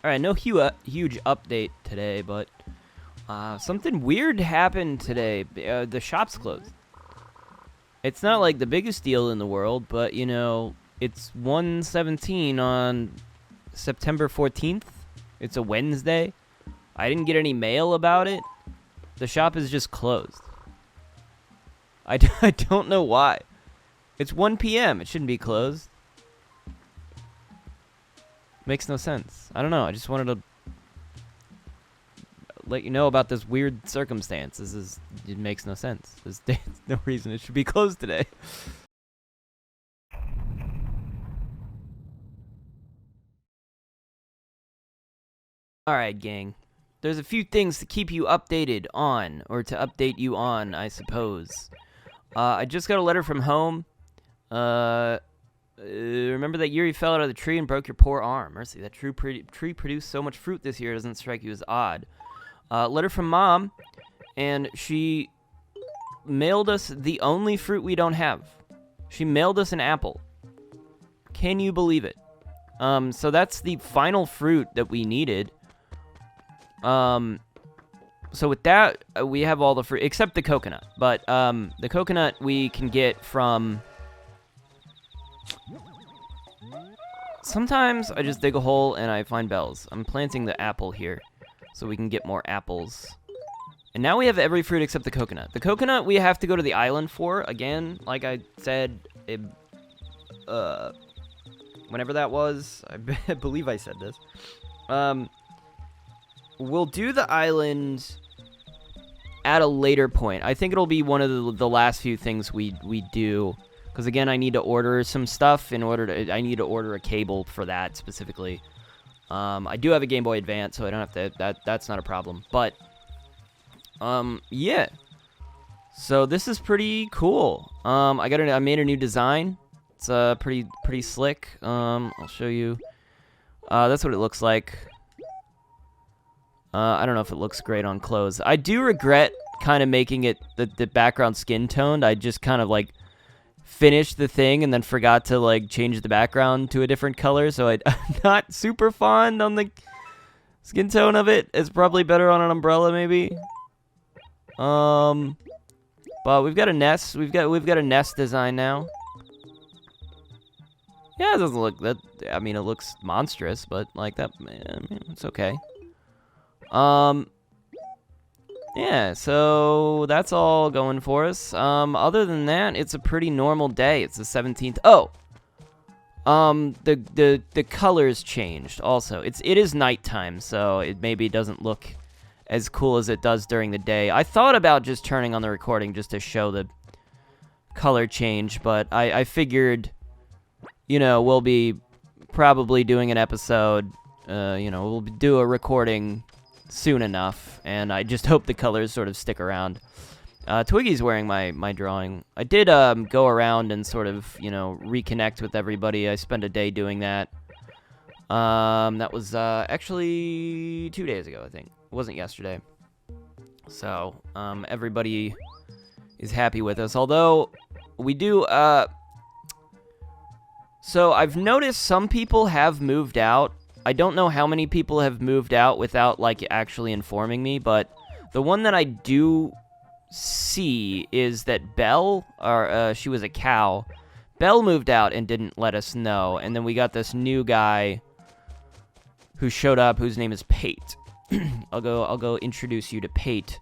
Alright, no huge update today, but something weird happened today. The shop's closed. It's not like the biggest deal in the world, but, you know, it's 1:17 on September 14th. It's a Wednesday. I didn't get any mail about it. The shop is just closed. I don't know why. It's 1 p.m. It shouldn't be closed. Makes no sense. I don't know. I just wanted to let you know about this weird circumstance. It makes no sense. There's no reason it should be closed today. Alright, gang. There's a few things to keep you updated on, or to update you on, I suppose. I just got a letter from home. Remember that year you fell out of the tree and broke your poor arm? Mercy, that tree produced so much fruit this year doesn't strike you as odd. Letter from Mom, and she mailed us the only fruit we don't have. She mailed us an apple. Can you believe it? So that's the final fruit that we needed. So with that, we have all the fruit, except the coconut. But, the coconut we can get from... Sometimes I just dig a hole and I find bells. I'm planting the apple here so we can get more apples. And now we have every fruit except the coconut. The coconut we have to go to the island for. Again, like I said, whenever that was, I believe I said this. We'll do the island at a later point. I think it'll be one of the last few things we do. Because, again, I need to order some stuff I need to order a cable for that, specifically. I do have a Game Boy Advance, so I don't have to, that's not a problem. But, yeah. So, this is pretty cool. I made a new design. It's, pretty slick. I'll show you. That's what it looks like. I don't know if it looks great on clothes. I do regret kind of making it, the background skin toned. I just kind of, like... finished the thing and then forgot to like change the background to a different color, so I'm not super fond on the skin tone of it. It's probably better on an umbrella, maybe. But we've got a nest. We've got a nest design now. Yeah, it doesn't look that. I mean, it looks monstrous, but like that, man, it's okay. Yeah, so that's all going for us. Other than that, it's a pretty normal day. It's the 17th. Oh! The colors changed also. It is nighttime, so it maybe doesn't look as cool as it does during the day. I thought about just turning on the recording just to show the color change, but I figured, you know, we'll be probably doing an episode, you know, we'll do a recording soon enough, and I just hope the colors sort of stick around. Twiggy's wearing my drawing. I did go around and sort of, you know, reconnect with everybody. I spent a day doing that. That was actually 2 days ago, I think. It wasn't yesterday. So, everybody is happy with us. Although, we do, so I've noticed some people have moved out. I don't know how many people have moved out without, like, actually informing me, but the one that I do see is that Belle, or, she was a cow. Belle moved out and didn't let us know, and then we got this new guy who showed up, whose name is Pate. I'll go introduce you to Pate,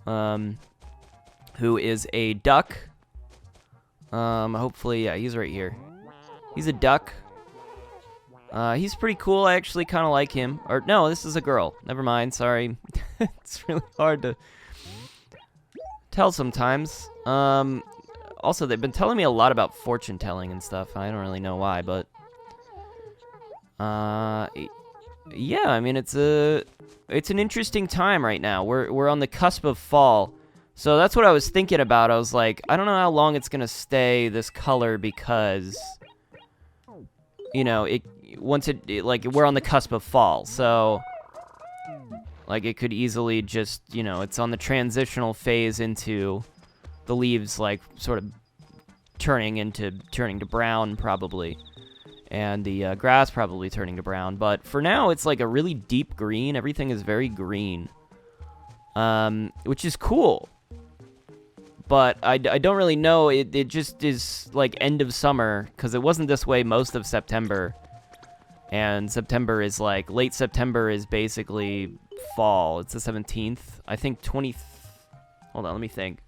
who is a duck. Hopefully, yeah, he's right here. He's a duck. He's pretty cool. I actually kind of like him. Or, no, this is a girl. Never mind, sorry. It's really hard to tell sometimes. Also, they've been telling me a lot about fortune telling and stuff. I don't really know why, but... yeah, I mean, it's an interesting time right now. We're on the cusp of fall. So that's what I was thinking about. I was like, I don't know how long it's gonna stay this color because... You know, like, we're on the cusp of fall, so, like, it could easily just, you know, it's on the transitional phase into the leaves, like, sort of turning to brown, probably. and the grass probably turning to brown. But for now, it's like a really deep green. Everything is very green, which is cool. But I don't really know. It just is like end of summer, because it wasn't this way most of September. And September is like, late September is basically fall. It's the 17th. I think hold on, let me think.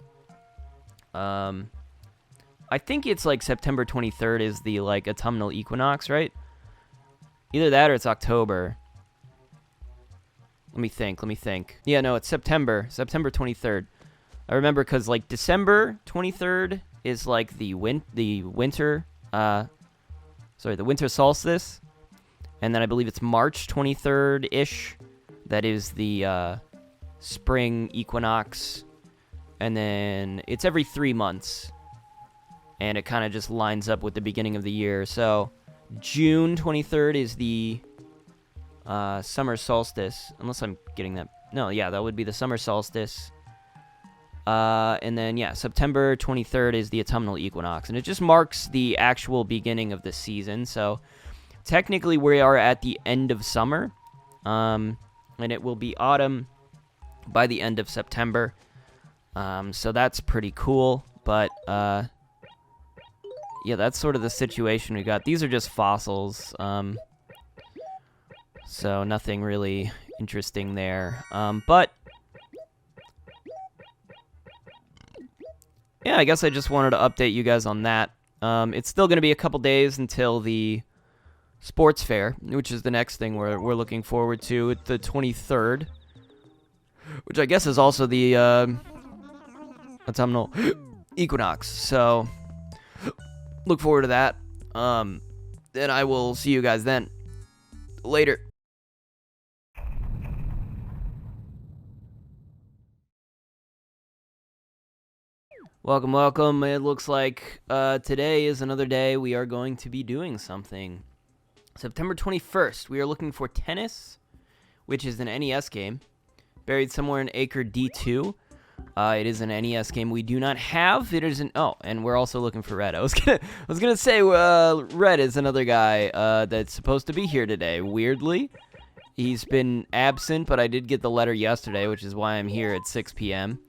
I think it's like September 23rd is the like autumnal equinox, right? Either that or it's October. Let me think. Yeah, no, it's September 23rd. I remember because like December 23rd is like the winter solstice. And then I believe it's March 23rd-ish. That is the spring equinox. And then it's every 3 months. And it kind of just lines up with the beginning of the year. So June 23rd is the summer solstice. Unless I'm getting that. No, yeah, that would be the summer solstice. And then, yeah, September 23rd is the autumnal equinox. And it just marks the actual beginning of the season. So technically we are at the end of summer. And it will be autumn by the end of September. So that's pretty cool. But, yeah, that's sort of the situation we got. These are just fossils. So nothing really interesting there. But yeah, I guess I just wanted to update you guys on that. It's still going to be a couple days until the sports fair, which is the next thing we're looking forward to. It's the 23rd, which I guess is also the autumnal equinox. So look forward to that. Then I will see you guys then. Later. Welcome, welcome. It looks like today is another day we are going to be doing something. September 21st, we are looking for Tennis, which is an NES game, buried somewhere in Acre D2. It is an NES game we do not have. It is an and we're also looking for Red. I was gonna say Red is another guy that's supposed to be here today. Weirdly, he's been absent, but I did get the letter yesterday, which is why I'm here at 6 p.m.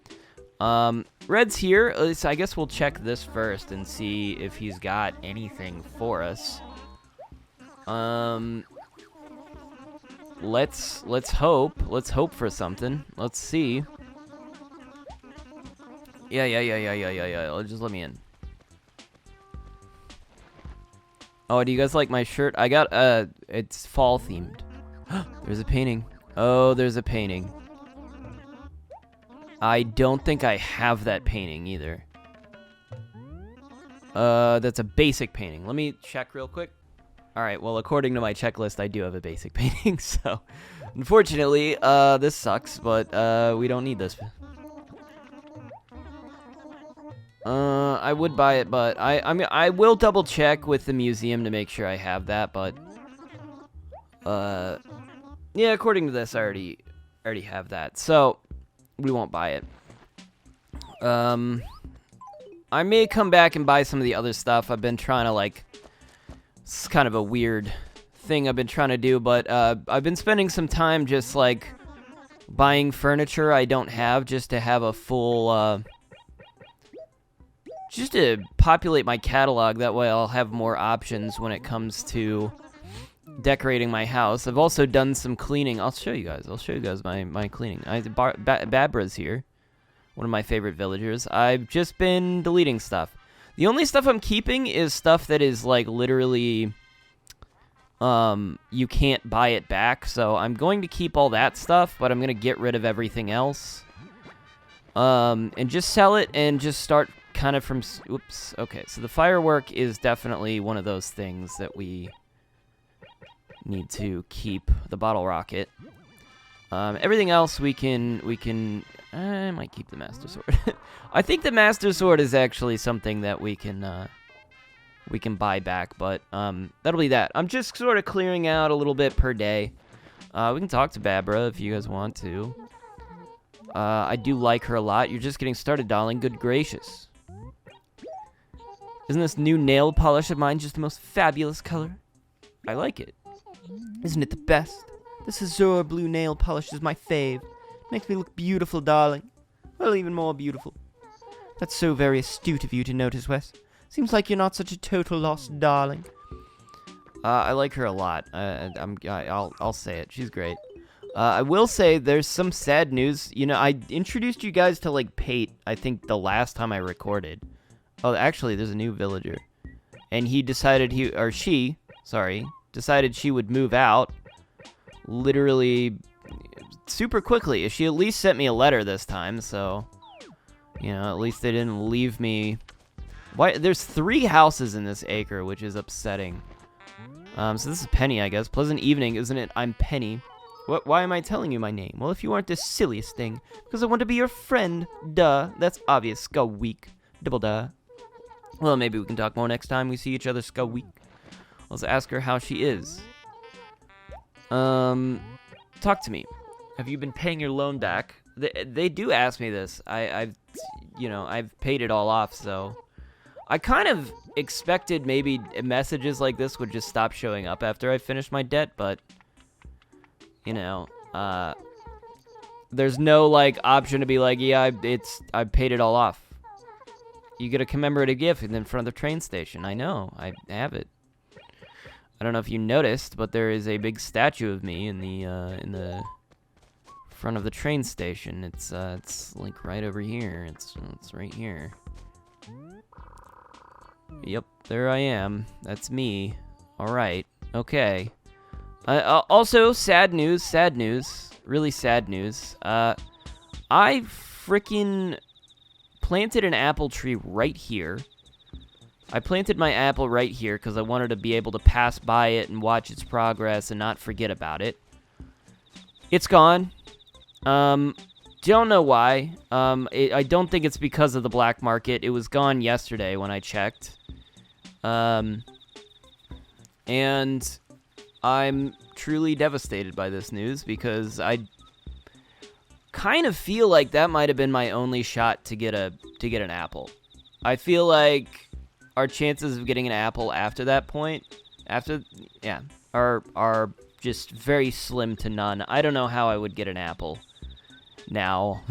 Red's here. So I guess we'll check this first and see if he's got anything for us. Let's hope. Let's hope for something. Let's see. Yeah. Just let me in. Oh, do you guys like my shirt? I got, it's fall themed. There's a painting. Oh, there's a painting. I don't think I have that painting either. That's a basic painting. Let me check real quick. Alright, well, according to my checklist, I do have a basic painting, so unfortunately, this sucks, but we don't need this. I would buy it, but I mean, I will double check with the museum to make sure I have that, but yeah, according to this, I already have that, so we won't buy it. I may come back and buy some of the other stuff. I've been trying to, like, it's kind of a weird thing I've been trying to do, but I've been spending some time just, like, buying furniture I don't have just to have a full, just to populate my catalog. That way I'll have more options when it comes to decorating my house. I've also done some cleaning. I'll show you guys my cleaning. Babra's here, one of my favorite villagers. I've just been deleting stuff. The only stuff I'm keeping is stuff that is, like, literally, you can't buy it back. So I'm going to keep all that stuff, but I'm going to get rid of everything else. And just sell it and just start kind of from, oops, okay. So the firework is definitely one of those things that we need to keep. The bottle rocket. Everything else we can, I might keep the Master Sword. I think the Master Sword is actually something that we can buy back, but that'll be that. I'm just sort of clearing out a little bit per day. We can talk to Babra if you guys want to. I do like her a lot. You're just getting started, darling. Good gracious. Isn't this new nail polish of mine just the most fabulous color? I like it. Isn't it the best? This azure blue nail polish is my fave. Makes me look beautiful, darling. Well, even more beautiful. That's so very astute of you to notice, Wes. Seems like you're not such a total loss, darling. I like her a lot. I'll say it. She's great. I will say there's some sad news. You know, I introduced you guys to, like, Pate, I think, the last time I recorded. Oh, actually, there's a new villager. And he decided decided she would move out. Literally, super quickly. She at least sent me a letter this time, so... You know, at least they didn't leave me... Why? There's 3 houses in this acre, which is upsetting. So this is Penny, I guess. Pleasant evening, isn't it? I'm Penny. Why am I telling you my name? Well, if you aren't the silliest thing. Because I want to be your friend. Duh. That's obvious. Skull weak. Double duh. Well, maybe we can talk more next time we see each other, Skull weak. Let's ask her how she is. Talk to me. Have you been paying your loan back? They do ask me this. I've paid it all off, so... I kind of expected maybe messages like this would just stop showing up after I finished my debt, but, you know, there's no, like, option to be like, yeah, I paid it all off. You get a commemorative gift in front of the train station. I know, I have it. I don't know if you noticed, but there is a big statue of me in the front of the train station. It's like right over here. It's right here. Yep, there I am. That's me. Alright, okay. Also, sad news, really sad news. I freaking planted an apple tree right here. I planted my apple right here because I wanted to be able to pass by it and watch its progress and not forget about it. It's gone. Don't know why. I don't think it's because of the black market. It was gone yesterday when I checked. And I'm truly devastated by this news because I kind of feel like that might have been my only shot to get an apple. I feel like our chances of getting an apple after that point, are just very slim to none. I don't know how I would get an apple now.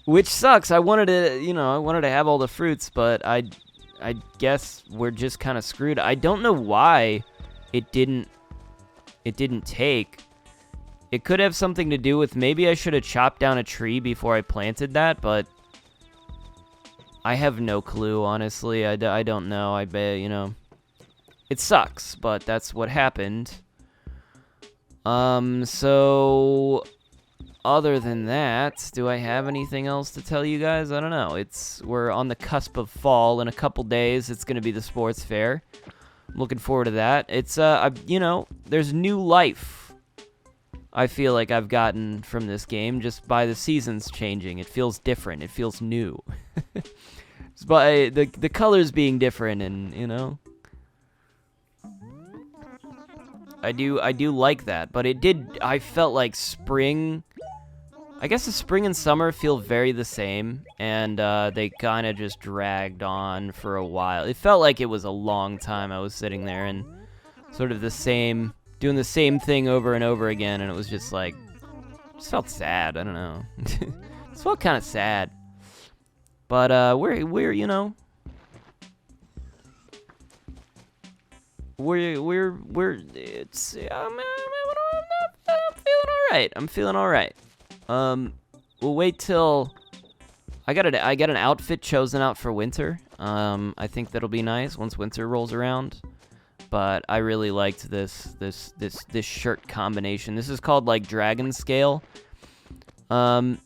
Which sucks. I wanted to have all the fruits, but I guess we're just kind of screwed. I don't know why it didn't take. It could have something to do with maybe I should have chopped down a tree before I planted that, but I have no clue, honestly. I don't know. I bet, it sucks, but that's what happened. So other than that, do I have anything else to tell you guys? I don't know. We're on the cusp of fall. In a couple days, it's going to be the sports fair. I'm looking forward to that. It's, there's new life I feel like I've gotten from this game just by the seasons changing. It feels different. It feels new. It's by the colors being different and, I do like that, but I felt like spring... I guess the spring and summer feel very the same, and they kind of just dragged on for a while. It felt like it was a long time I was sitting there and sort of doing the same thing over and over again, and it was just like, just felt sad. I don't know. It felt kind of sad. But we're it's I'm feeling all right. We'll wait till I got an outfit chosen out for winter. I think that'll be nice once winter rolls around. But I really liked this shirt combination. This is called like Dragon Scale. I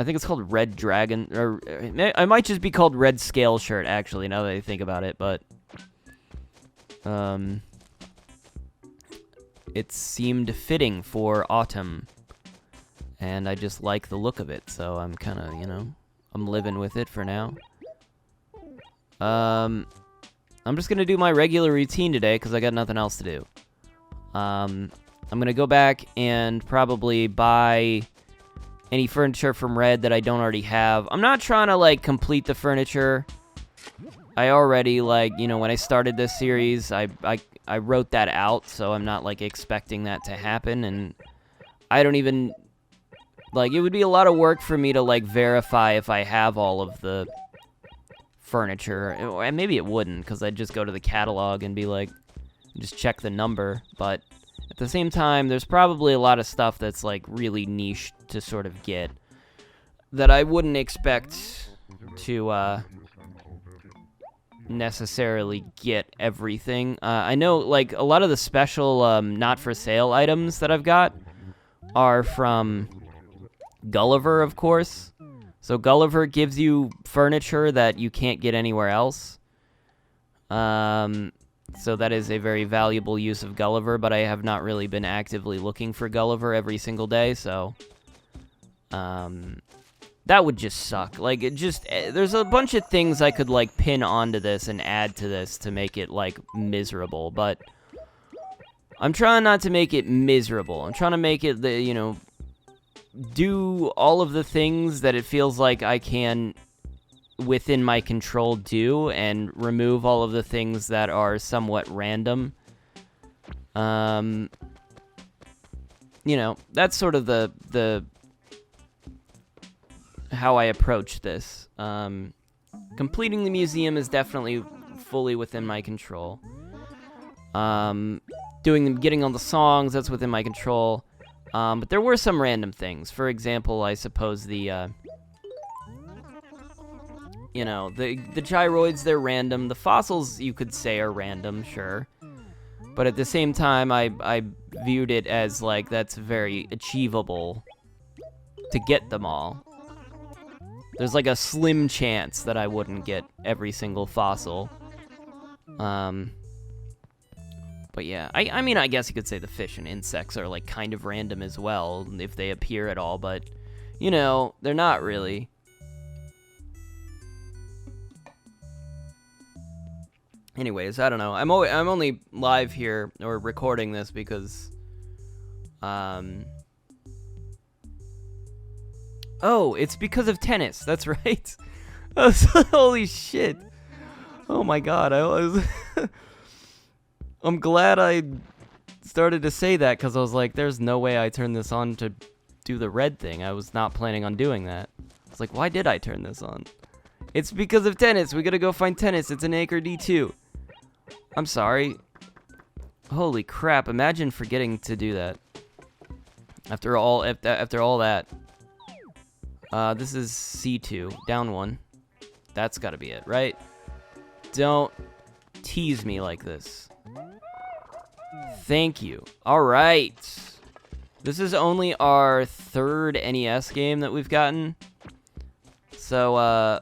think it's called Red Dragon, or it might just be called Red Scale shirt actually. Now that I think about it, but it seemed fitting for autumn. And I just like the look of it, so I'm kind of, I'm living with it for now. I'm just going to do my regular routine today, because I got nothing else to do. I'm going to go back and probably buy any furniture from Red that I don't already have. I'm not trying to, like, complete the furniture. I already, like, you know, when I started this series, I wrote that out, so I'm not, like, expecting that to happen, and I don't even, like, it would be a lot of work for me to, like, verify if I have all of the furniture, and maybe it wouldn't, because I'd just go to the catalog and be like, just check the number, but at the same time, there's probably a lot of stuff that's, like, really niche to sort of get that I wouldn't expect to, necessarily get everything. I know, like, a lot of the special, not-for-sale items that I've got are from Gulliver, of course. So Gulliver gives you furniture that you can't get anywhere else. So that is a very valuable use of Gulliver, but I have not really been actively looking for Gulliver every single day, so that would just suck. Like, it just, there's a bunch of things I could, like, pin onto this and add to this to make it, like, miserable, but I'm trying not to make it miserable. I'm trying to make it, you know, do all of the things that it feels like I can, within my control, do, and remove all of the things that are somewhat random. You know, that's sort of the how I approach this. Completing the museum is definitely fully within my control. Getting all the songs, that's within my control. But there were some random things. For example, I suppose the, you know, the gyroids, they're random. The fossils, you could say, are random, sure. But at the same time, I viewed it as, like, that's very achievable to get them all. There's, like, a slim chance that I wouldn't get every single fossil. But yeah, I mean, I guess you could say the fish and insects are, like, kind of random as well, if they appear at all, but, you know, they're not really. Anyways, I don't know. I'm only live here, or recording this, because, oh, it's because of tennis, that's right. Holy shit. Oh my god, I'm glad I started to say that, because I was like, there's no way I turned this on to do the red thing. I was not planning on doing that. I was like, why did I turn this on? It's because of tennis. We gotta go find tennis. It's an Acre D2. I'm sorry. Holy crap, imagine forgetting to do that. After all that. This is C2. Down one. That's gotta be it, right? Don't tease me like this. Thank you. Alright. This is only our third NES game that we've gotten. So,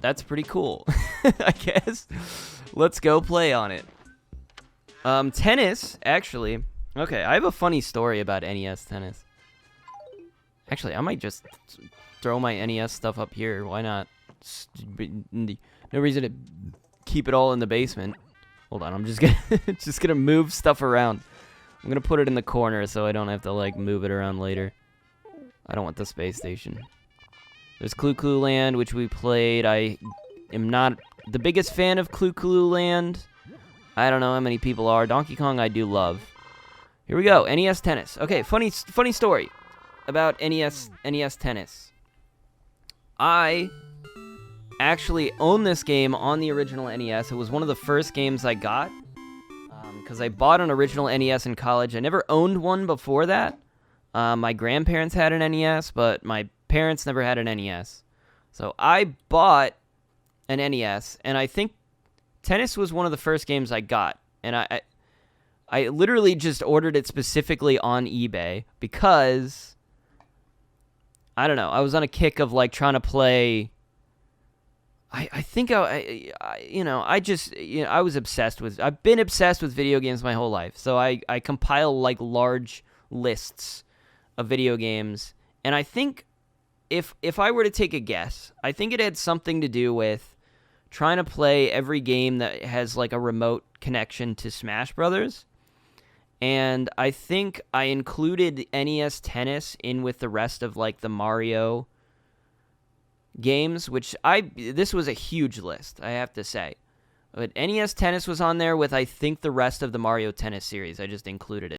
that's pretty cool, I guess. Let's go play on it. Tennis, actually. Okay, I have a funny story about NES tennis. Actually, I might just throw my NES stuff up here. Why not? No reason to keep it all in the basement. Hold on, I'm just gonna move stuff around. I'm gonna put it in the corner so I don't have to, like, move it around later. I don't want the space station. There's Clue Clue Land, which we played. I am not the biggest fan of Clue Clue Land. I don't know how many people are. Donkey Kong I do love. Here we go, NES tennis. Okay, funny story about NES tennis. I actually own this game on the original NES. It was one of the first games I got, because I bought an original NES in college. I never owned one before that. My grandparents had an NES, but my parents never had an NES. So I bought an NES, and I think tennis was one of the first games I got. And I literally just ordered it specifically on eBay because, I don't know, I was on a kick of, like, trying to play. I think I was obsessed with, I've been obsessed with video games my whole life. So I compile, like, large lists of video games, and I think if I were to take a guess, I think it had something to do with trying to play every game that has, like, a remote connection to Smash Brothers. And I think I included NES Tennis in with the rest of, like, the Mario games, which this was a huge list, I have to say. But NES Tennis was on there with, I think, the rest of the Mario Tennis series. I just included it.